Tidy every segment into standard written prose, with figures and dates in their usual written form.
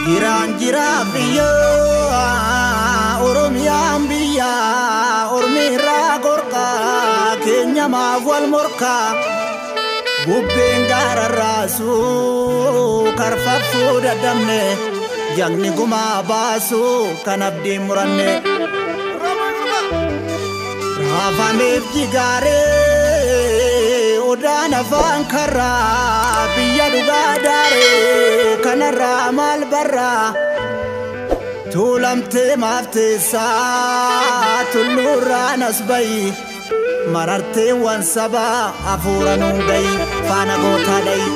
Jiran biya Oromiyaan biya Ormiirraa gorqa keenya maaf wal morka bubbeen gaararraasu karfaffuu dadhabne jagni gumaa baasu kan abdiin muranne raafameef jigaaree odaan afaan karraa biyya dhugaa daaree kanarraa maal barraa tuulamtee maafteessaa tulluurraan as bayi marartee waan sabaa hafuura nuun gayi faana gootaa dhayi.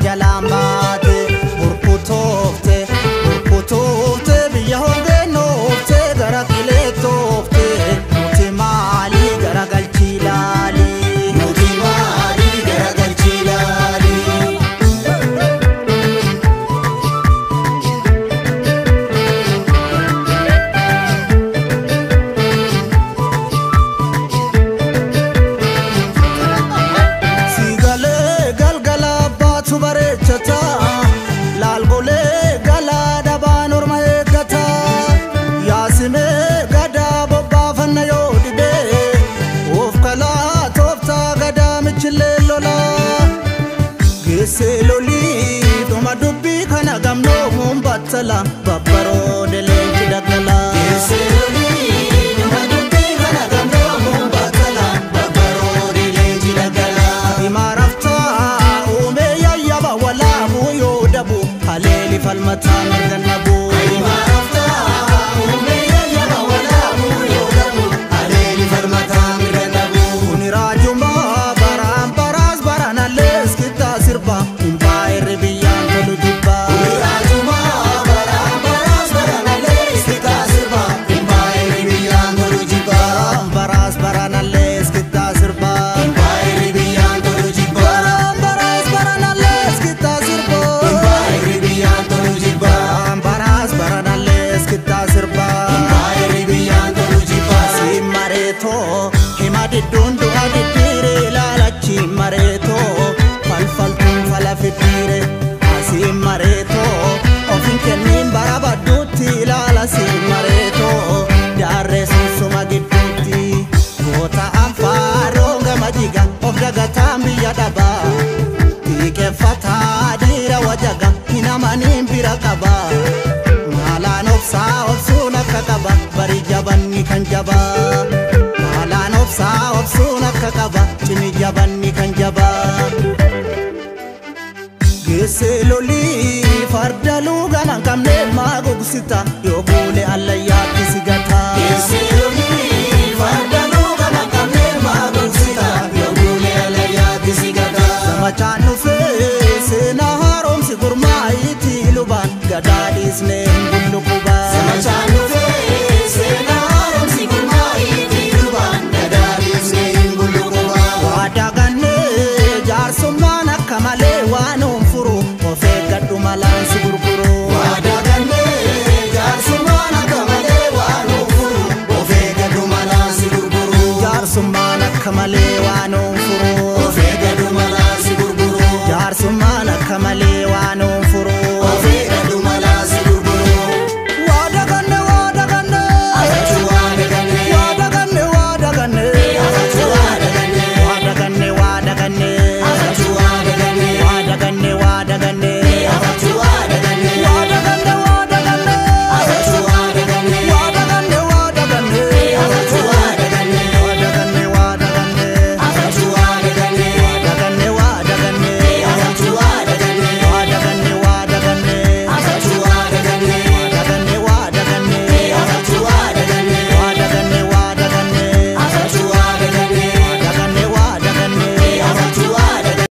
Jalambate urkutofte biya hongenofte gara kiletofte nuti mali gara galchilali sigale galgala batu barechata lalgole gala daban orma egata yasime gada bobba fanna yodibe of kala tofta gada michile lola gese loli doma dubbi kana gamno mumbatala babbaro dele kidagala gese loli doma dubbi kana gamno mumbatala babbaro dele kidagala imarafta haleli falmata merganabu imarafta umeya yaba wala muyo dabu haleli falmata merganabu unirajuma baram paras barana les kita sirba umbair biyan tolujiba unirajuma baram paras barana les kita sirba umbair biyan tolujiba paras barana les kita sirba umbair biyan tolujiba paras barana les kita sirba Baras baranales kita sirba Bairi biyan tolujiba Si mareto himadi dundu aditire lalachi mareto falfaltun falafitire Si mareto ofin kennin barabaduti lala si mareto Darre susuma gidduti Gota amfaro ngamajiga of dagatam biyadaba Tike fata dira wajaga inamanin birakaba malan ofsa ofsuna kakaba bari jabanni kan jaba malan ofsa ofsuna kakaba chini jabanni kan jaba gese loli fardalu ganan kamne magogsita yobule allayati sigata gese loli fardalu ganan kamne magogsita yobule allayati sigata samachanu fe sena harom sigurmaiti luban gadadis ne bulukuba samachanu fe sena harom sigurmaiti luban gadadis ne bulukuba wadaganne jarsumana kamale wanum furu ofe gaddu malan sigurkuru wadaganne jarsumana kamale wanum furu ofe gaddu malan sigurkuru jarsumana kamale wanum furu ofe gaddu malan sigurkuru jarsumana kamale wanum